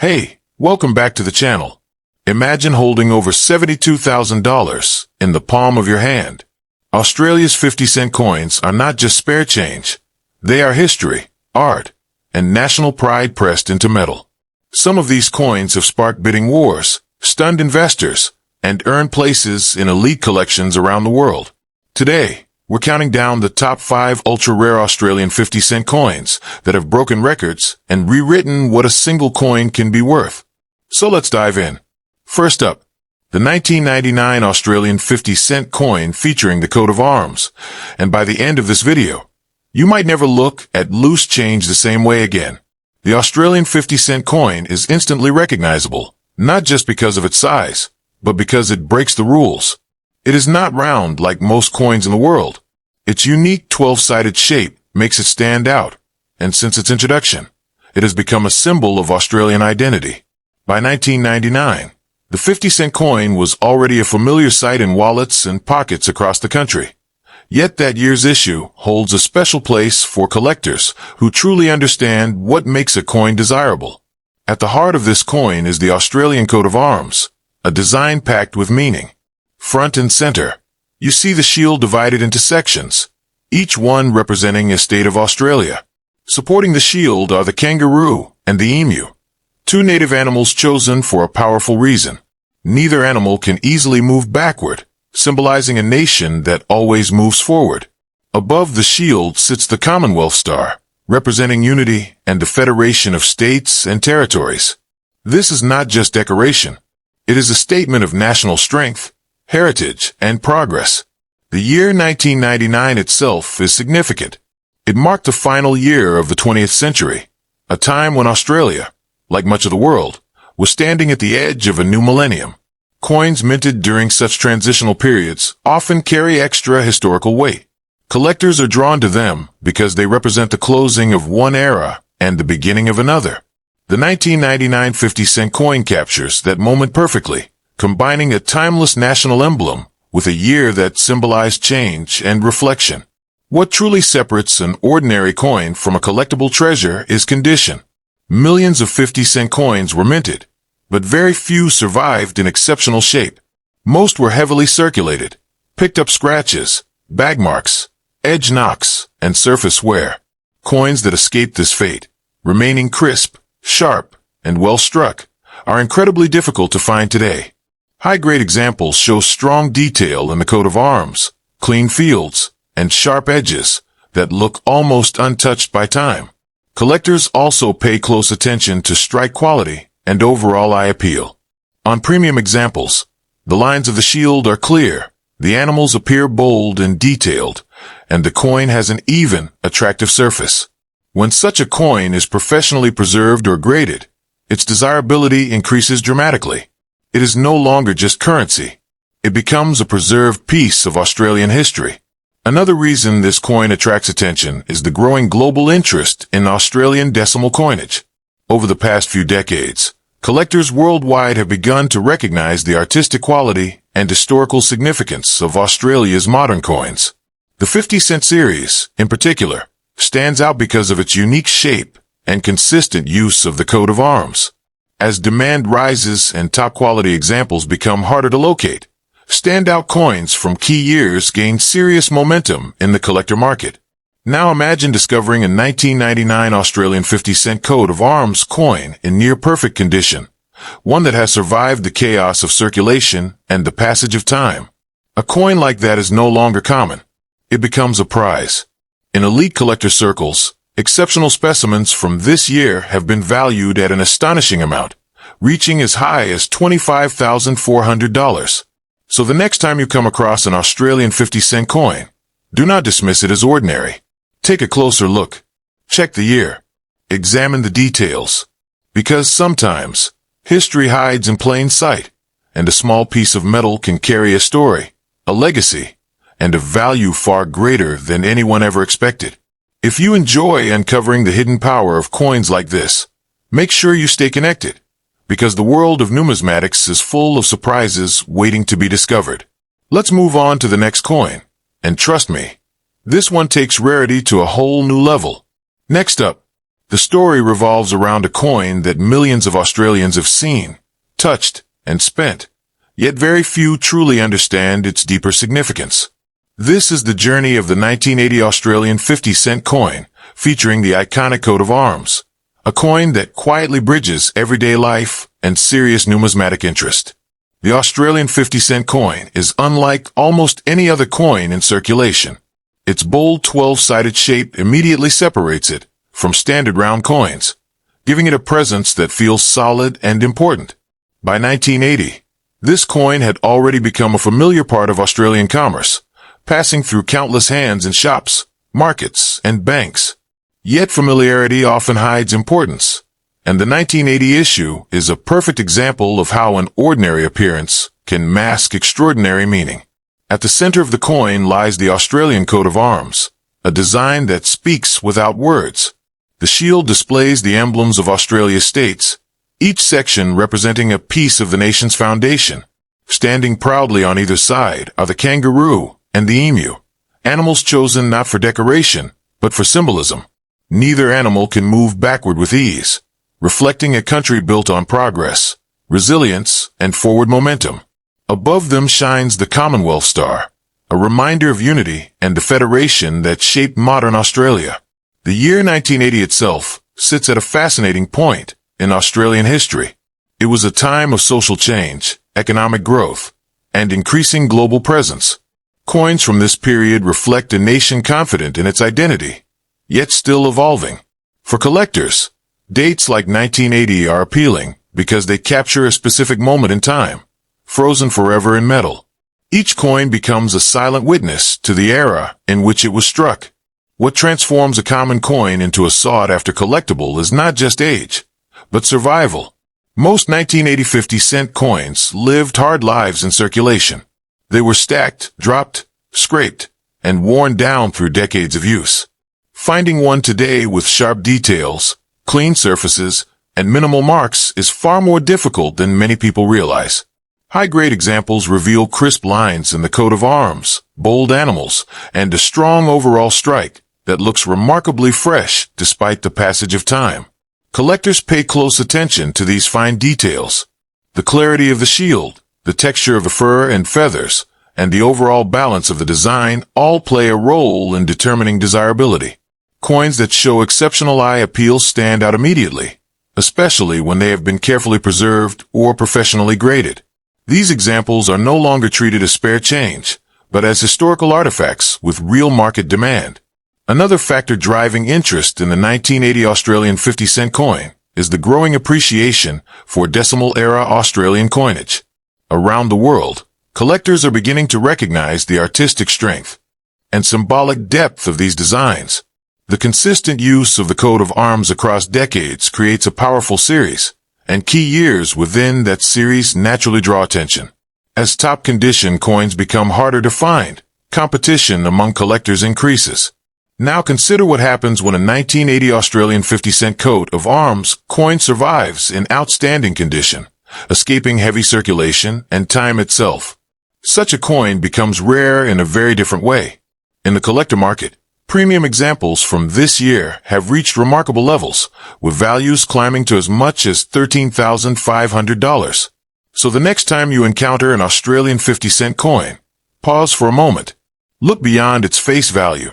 Hey, welcome back to the channel. Imagine holding over $72,000 in the palm of your hand. Australia's 50-cent coins are not just spare change. They are history, art, and national pride pressed into metal. Some of these coins have sparked bidding wars, stunned investors, and earned places in elite collections around the world. Today, we're counting down the top 5 ultra-rare Australian 50-cent coins that have broken records and rewritten what a single coin can be worth. So let's dive in. First up, the 1999 Australian 50-cent coin featuring the coat of arms. And by the end of this video, you might never look at loose change the same way again. The Australian 50-cent coin is instantly recognizable, not just because of its size, but because it breaks the rules. It is not round like most coins in the world. Its unique 12-sided shape makes it stand out, and since its introduction, it has become a symbol of Australian identity. By 1999, the 50-cent coin was already a familiar sight in wallets and pockets across the country. Yet that year's issue holds a special place for collectors who truly understand what makes a coin desirable. At the heart of this coin is the Australian coat of arms, a design packed with meaning. Front and center, you see the shield divided into sections, each one representing a state of Australia. Supporting the shield are the kangaroo and the emu, two native animals chosen for a powerful reason. Neither animal can easily move backward, symbolizing a nation that always moves forward. Above the shield sits the Commonwealth Star, representing unity and the federation of states and territories. This is not just decoration. It is a statement of national strength, heritage, and progress. The year 1999 itself is significant. It marked the final year of the 20th century, a time when Australia, like much of the world, was standing at the edge of a new millennium. Coins minted during such transitional periods often carry extra historical weight. Collectors are drawn to them because they represent the closing of one era and the beginning of another. The 1999 50-cent coin captures that moment perfectly, combining a timeless national emblem with a year that symbolized change and reflection. What truly separates an ordinary coin from a collectible treasure is condition. Millions of 50-cent coins were minted, but very few survived in exceptional shape. Most were heavily circulated, picked up scratches, bag marks, edge knocks, and surface wear. Coins that escaped this fate, remaining crisp, sharp, and well struck, are incredibly difficult to find today. High-grade examples show strong detail in the coat of arms, clean fields, and sharp edges that look almost untouched by time. Collectors also pay close attention to strike quality and overall eye appeal. On premium examples, the lines of the shield are clear, the animals appear bold and detailed, and the coin has an even, attractive surface. When such a coin is professionally preserved or graded, its desirability increases dramatically. It is no longer just currency. It becomes a preserved piece of Australian history. Another reason this coin attracts attention is the growing global interest in Australian decimal coinage. Over the past few decades, collectors worldwide have begun to recognize the artistic quality and historical significance of Australia's modern coins. The 50-cent series, in particular, stands out because of its unique shape and consistent use of the coat of arms. As demand rises and top-quality examples become harder to locate, standout coins from key years gain serious momentum in the collector market. Now imagine discovering a 1999 Australian 50-cent coat of arms coin in near-perfect condition, one that has survived the chaos of circulation and the passage of time. A coin like that is no longer common. It becomes a prize. In elite collector circles, exceptional specimens from this year have been valued at an astonishing amount, reaching as high as $25,400. So the next time you come across an Australian 50-cent coin, do not dismiss it as ordinary. Take a closer look. Check the year. Examine the details. Because sometimes, history hides in plain sight, and a small piece of metal can carry a story, a legacy, and a value far greater than anyone ever expected. If you enjoy uncovering the hidden power of coins like this, make sure you stay connected, because the world of numismatics is full of surprises waiting to be discovered. Let's move on to the next coin, and trust me, this one takes rarity to a whole new level. Next up, The story revolves around a coin that millions of Australians have seen, touched, and spent, yet very few truly understand its deeper significance. This is the journey of the 1980 Australian 50-cent coin, featuring the iconic coat of arms, a coin that quietly bridges everyday life and serious numismatic interest. The Australian 50-cent coin is unlike almost any other coin in circulation. Its bold 12-sided shape immediately separates it from standard round coins, giving it a presence that feels solid and important. By 1980, this coin had already become a familiar part of Australian commerce, passing through countless hands in shops, markets, and banks. Yet familiarity often hides importance, and the 1980 issue is a perfect example of how an ordinary appearance can mask extraordinary meaning. At the center of the coin lies the Australian coat of arms, a design that speaks without words. The shield displays the emblems of Australia's states, each section representing a piece of the nation's foundation. Standing proudly on either side are the kangaroo and the emu, animals chosen not for decoration, but for symbolism. Neither animal can move backward with ease, reflecting a country built on progress, resilience, and forward momentum. Above them shines the Commonwealth Star, a reminder of unity and the federation that shaped modern Australia. The year 1980 itself sits at a fascinating point in Australian history. It was a time of social change, economic growth, and increasing global presence. Coins from this period reflect a nation confident in its identity, yet still evolving. For collectors, dates like 1980 are appealing because they capture a specific moment in time, frozen forever in metal. Each coin becomes a silent witness to the era in which it was struck. What transforms a common coin into a sought-after collectible is not just age, but survival. Most 1980 50-cent coins lived hard lives in circulation. They were stacked, dropped, scraped, and worn down through decades of use. Finding one today with sharp details, clean surfaces, and minimal marks is far more difficult than many people realize. High-grade examples reveal crisp lines in the coat of arms, bold animals, and a strong overall strike that looks remarkably fresh despite the passage of time. Collectors pay close attention to these fine details. The clarity of the shield, the texture of the fur and feathers, and the overall balance of the design all play a role in determining desirability. Coins that show exceptional eye appeal stand out immediately, especially when they have been carefully preserved or professionally graded. These examples are no longer treated as spare change, but as historical artifacts with real market demand. Another factor driving interest in the 1980 Australian 50-cent coin is the growing appreciation for decimal-era Australian coinage. Around the world, collectors are beginning to recognize the artistic strength and symbolic depth of these designs. The consistent use of the coat of arms across decades creates a powerful series, and key years within that series naturally draw attention. As top-condition coins become harder to find, competition among collectors increases. Now consider what happens when a 1980 Australian 50-cent coat of arms coin survives in outstanding condition, escaping heavy circulation and time itself. Such a coin becomes rare in a very different way. In the collector market, premium examples from this year have reached remarkable levels, with values climbing to as much as $13,500. So the next time you encounter an Australian 50-cent coin, pause for a moment. Look beyond its face value.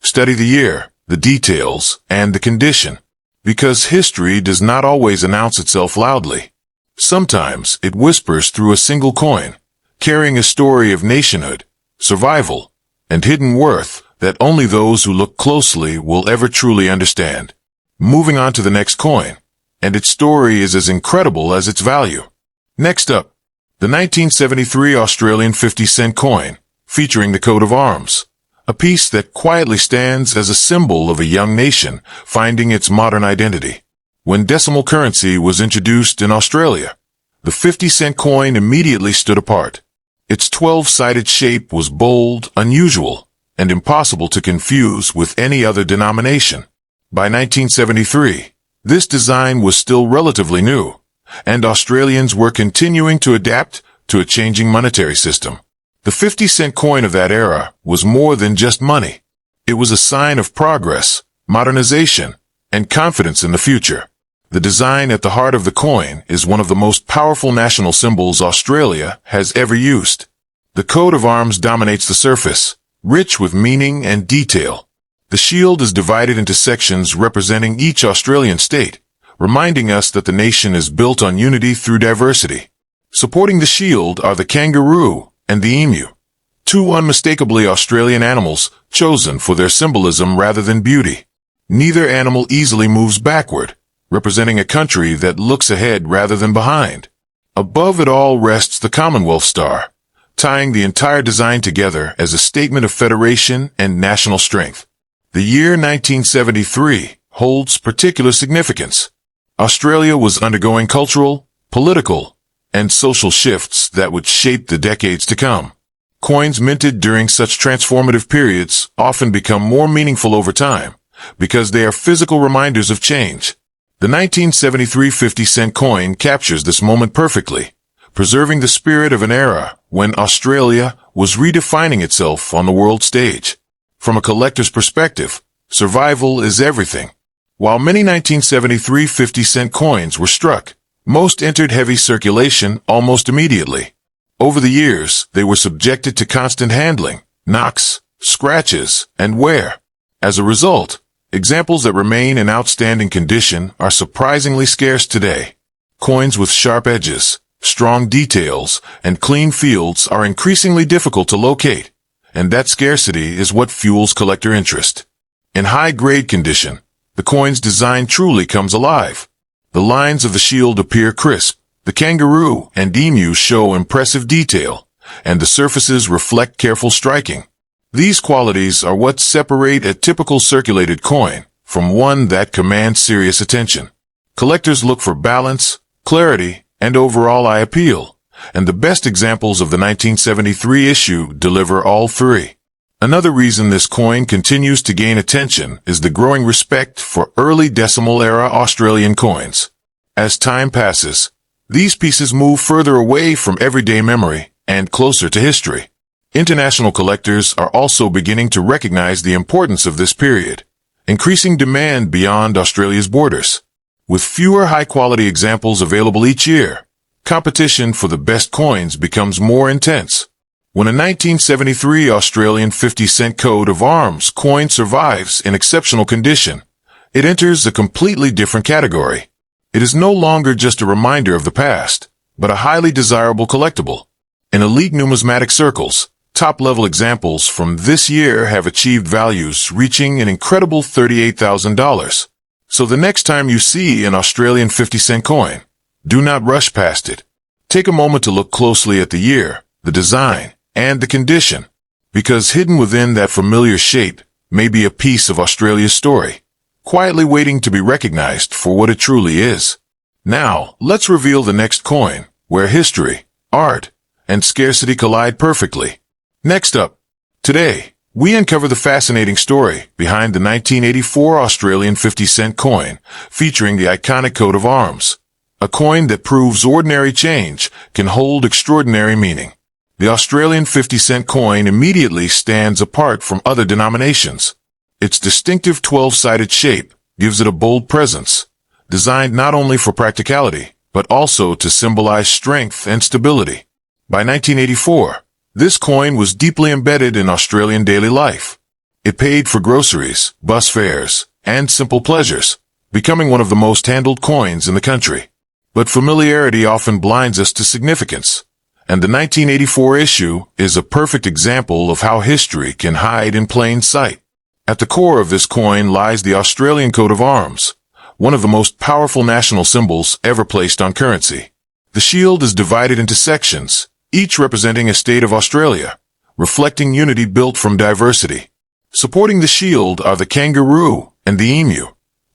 Study the year, the details, and the condition. Because history does not always announce itself loudly. Sometimes it whispers through a single coin, carrying a story of nationhood, survival, and hidden worth that only those who look closely will ever truly understand. Moving on to the next coin, and its story is as incredible as its value. Next up, the 1973 Australian 50-cent coin, featuring the coat of arms, a piece that quietly stands as a symbol of a young nation finding its modern identity. When decimal currency was introduced in Australia, the 50-cent coin immediately stood apart. Its 12-sided shape was bold, unusual, and impossible to confuse with any other denomination. By 1973, this design was still relatively new, and Australians were continuing to adapt to a changing monetary system. The 50-cent coin of that era was more than just money. It was a sign of progress, modernization, and confidence in the future. The design at the heart of the coin is one of the most powerful national symbols Australia has ever used. The coat of arms dominates the surface, rich with meaning and detail. The shield is divided into sections representing each Australian state, reminding us that the nation is built on unity through diversity. Supporting the shield are the kangaroo and the emu, two unmistakably Australian animals chosen for their symbolism rather than beauty. Neither animal easily moves backward, representing a country that looks ahead rather than behind. Above it all rests the Commonwealth Star, tying the entire design together as a statement of federation and national strength. The year 1973 holds particular significance. Australia was undergoing cultural, political, and social shifts that would shape the decades to come. Coins minted during such transformative periods often become more meaningful over time because they are physical reminders of change. The 1973 50-cent coin captures this moment perfectly, preserving the spirit of an era when Australia was redefining itself on the world stage. From a collector's perspective, survival is everything. While many 1973 50-cent coins were struck, most entered heavy circulation almost immediately. Over the years, they were subjected to constant handling, knocks, scratches, and wear. As a result, examples that remain in outstanding condition are surprisingly scarce today. Coins with sharp edges, strong details, and clean fields are increasingly difficult to locate, and that scarcity is what fuels collector interest. In high-grade condition, the coin's design truly comes alive. The lines of the shield appear crisp, the kangaroo and emu show impressive detail, and the surfaces reflect careful striking. These qualities are what separate a typical circulated coin from one that commands serious attention. Collectors look for balance, clarity, and overall eye appeal, and the best examples of the 1973 issue deliver all three. Another reason this coin continues to gain attention is the growing respect for early decimal-era Australian coins. As time passes, these pieces move further away from everyday memory and closer to history. International collectors are also beginning to recognize the importance of this period, increasing demand beyond Australia's borders. With fewer high-quality examples available each year, competition for the best coins becomes more intense. When a 1973 Australian 50-cent coat of arms coin survives in exceptional condition, it enters a completely different category. It is no longer just a reminder of the past, but a highly desirable collectible. In elite numismatic circles, top-level examples from this year have achieved values reaching an incredible $38,000. So the next time you see an Australian 50-cent coin, do not rush past it. Take a moment to look closely at the year, the design, and the condition, because hidden within that familiar shape may be a piece of Australia's story, quietly waiting to be recognized for what it truly is. Now, let's reveal the next coin, where history, art, and scarcity collide perfectly. Next up, today, we uncover the fascinating story behind the 1984 Australian 50-cent coin, featuring the iconic coat of arms. A coin that proves ordinary change can hold extraordinary meaning. The Australian 50-cent coin immediately stands apart from other denominations. Its distinctive 12-sided shape gives it a bold presence, designed not only for practicality, but also to symbolize strength and stability. By 1984, this coin was deeply embedded in Australian daily life. It paid for groceries, bus fares, and simple pleasures, becoming one of the most handled coins in the country. But familiarity often blinds us to significance, and the 1984 issue is a perfect example of how history can hide in plain sight. At the core of this coin lies the Australian coat of arms, one of the most powerful national symbols ever placed on currency. The shield is divided into sections, each representing a state of Australia, reflecting unity built from diversity. Supporting the shield are the kangaroo and the emu,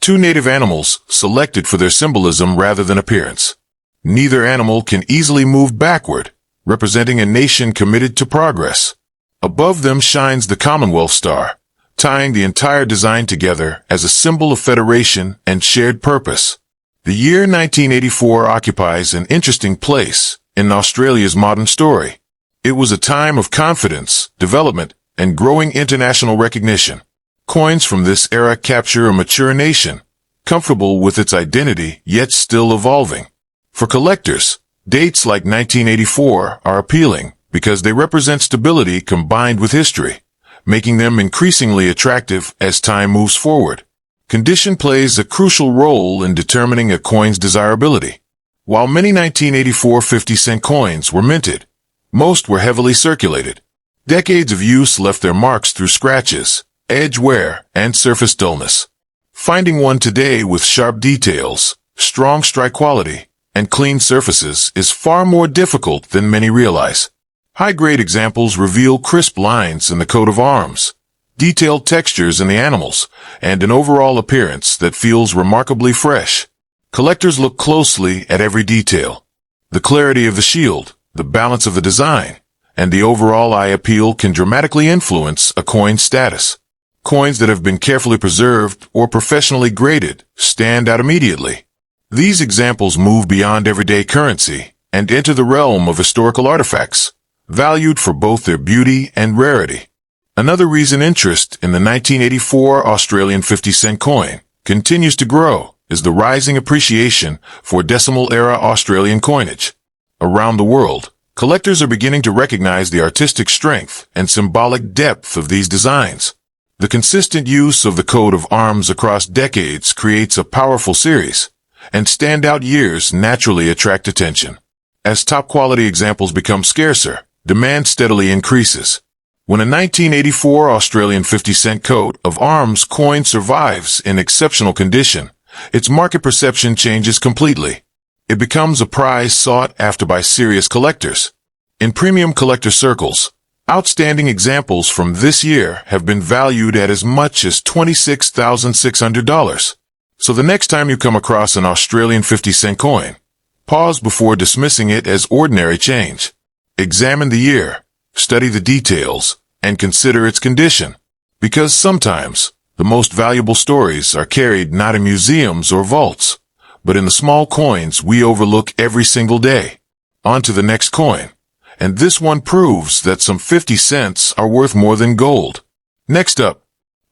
two native animals selected for their symbolism rather than appearance. Neither animal can easily move backward, representing a nation committed to progress. Above them shines the Commonwealth Star, tying the entire design together as a symbol of federation and shared purpose. The year 1984 occupies an interesting place in Australia's modern story. It was a time of confidence, development, and growing international recognition. Coins from this era capture a mature nation, comfortable with its identity yet still evolving. For collectors, dates like 1984 are appealing because they represent stability combined with history, making them increasingly attractive as time moves forward. Condition plays a crucial role in determining a coin's desirability. While many 1984 50-cent coins were minted, most were heavily circulated. Decades of use left their marks through scratches, edge wear, and surface dullness. Finding one today with sharp details, strong strike quality, and clean surfaces is far more difficult than many realize. High-grade examples reveal crisp lines in the coat of arms, detailed textures in the animals, and an overall appearance that feels remarkably fresh. Collectors look closely at every detail. The clarity of the shield, the balance of the design, and the overall eye appeal can dramatically influence a coin's status. Coins that have been carefully preserved or professionally graded stand out immediately. These examples move beyond everyday currency and enter the realm of historical artifacts, valued for both their beauty and rarity. Another reason interest in the 1984 Australian 50-cent coin continues to grow is the rising appreciation for decimal-era Australian coinage. Around the world, collectors are beginning to recognize the artistic strength and symbolic depth of these designs. The consistent use of the coat of arms across decades creates a powerful series, and standout years naturally attract attention. As top-quality examples become scarcer, demand steadily increases. When a 1984 Australian 50-cent coat of arms coin survives in exceptional condition, its market perception changes completely. It becomes a prize sought after by serious collectors. In premium collector circles, outstanding examples from this year have been valued at as much as $26,600. So the next time you come across an Australian 50-cent coin, pause before dismissing it as ordinary change. Examine the year, study the details, and consider its condition. Because sometimes, the most valuable stories are carried not in museums or vaults, but in the small coins we overlook every single day. On to the next coin. And this one proves that some 50 cents are worth more than gold. Next up,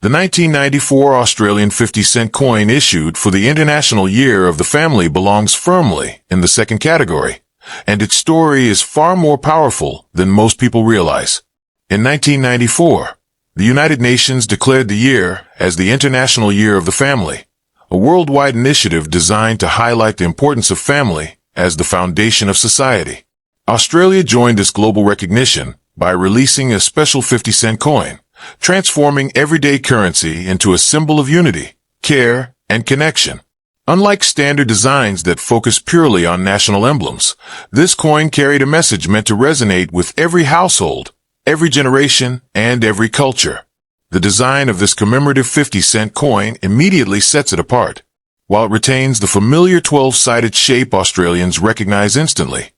the 1994 Australian 50-cent coin issued for the International Year of the Family belongs firmly in the second category, and its story is far more powerful than most people realize. In 1994, the United Nations declared the year as the International Year of the Family, a worldwide initiative designed to highlight the importance of family as the foundation of society. Australia joined this global recognition by releasing a special 50-cent coin, transforming everyday currency into a symbol of unity, care, and connection. Unlike standard designs that focus purely on national emblems, this coin carried a message meant to resonate with every household, every generation, and every culture. The design of this commemorative 50-cent coin immediately sets it apart. While it retains the familiar 12-sided shape Australians recognize instantly,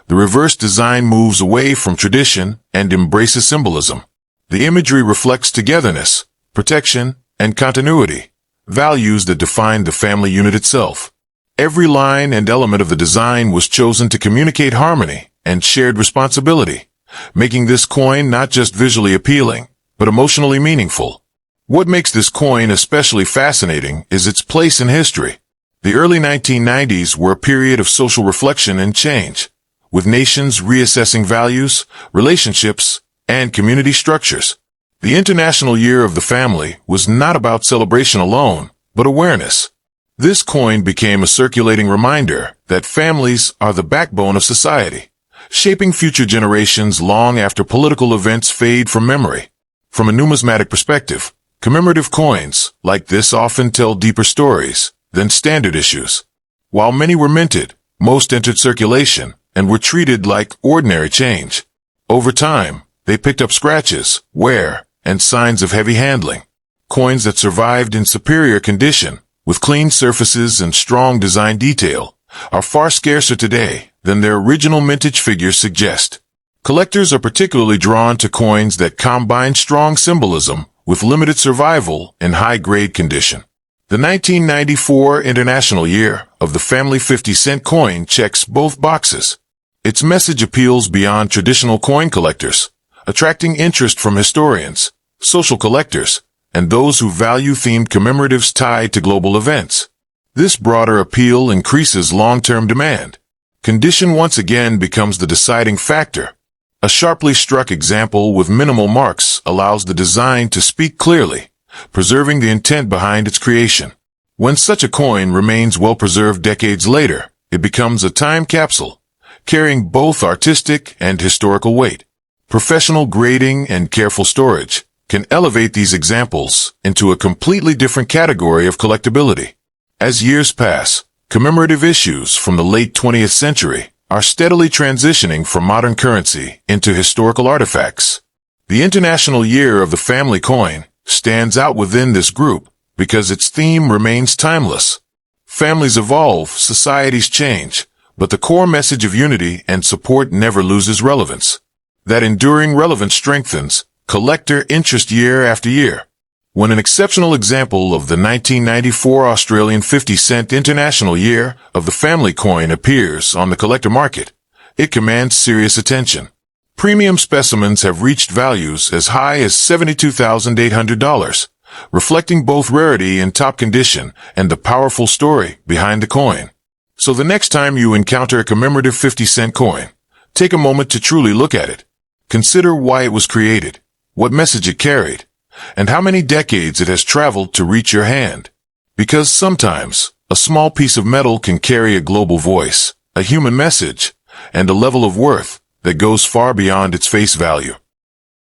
the reverse design moves away from tradition and embraces symbolism. The imagery reflects togetherness, protection, and continuity, values that define the family unit itself. Every line and element of the design was chosen to communicate harmony and shared responsibility, making this coin not just visually appealing, but emotionally meaningful. What makes this coin especially fascinating is its place in history. The early 1990s were a period of social reflection and change, with nations reassessing values, relationships, and community structures. The International Year of the Family was not about celebration alone, but awareness. This coin became a circulating reminder that families are the backbone of society, shaping future generations long after political events fade from memory. From a numismatic perspective, commemorative coins like this often tell deeper stories than standard issues. While many were minted, most entered circulation and were treated like ordinary change. Over time, they picked up scratches, wear, and signs of heavy handling. Coins that survived in superior condition, with clean surfaces and strong design detail, are far scarcer today than their original mintage figures suggest. Collectors are particularly drawn to coins that combine strong symbolism with limited survival in high-grade condition. The 1994 International Year of the Family 50-cent coin checks both boxes. Its message appeals beyond traditional coin collectors, attracting interest from historians, social collectors, and those who value themed commemoratives tied to global events. This broader appeal increases long-term demand. Condition once again becomes the deciding factor. A sharply struck example with minimal marks allows the design to speak clearly, preserving the intent behind its creation. When such a coin remains well-preserved decades later, it becomes a time capsule, carrying both artistic and historical weight. Professional grading and careful storage can elevate these examples into a completely different category of collectability. As years pass, commemorative issues from the late 20th century are steadily transitioning from modern currency into historical artifacts. The International Year of the Family Coin stands out within this group because its theme remains timeless. Families evolve, societies change, but the core message of unity and support never loses relevance. That enduring relevance strengthens collector interest year after year. When an exceptional example of the 1994 Australian 50-cent International Year of the Family coin appears on the collector market, it commands serious attention. Premium specimens have reached values as high as $72,800, reflecting both rarity and top condition and the powerful story behind the coin. So the next time you encounter a commemorative 50-cent coin, take a moment to truly look at it. Consider why it was created, what message it carried, and how many decades it has traveled to reach your hand. Because sometimes, a small piece of metal can carry a global voice, a human message, and a level of worth that goes far beyond its face value.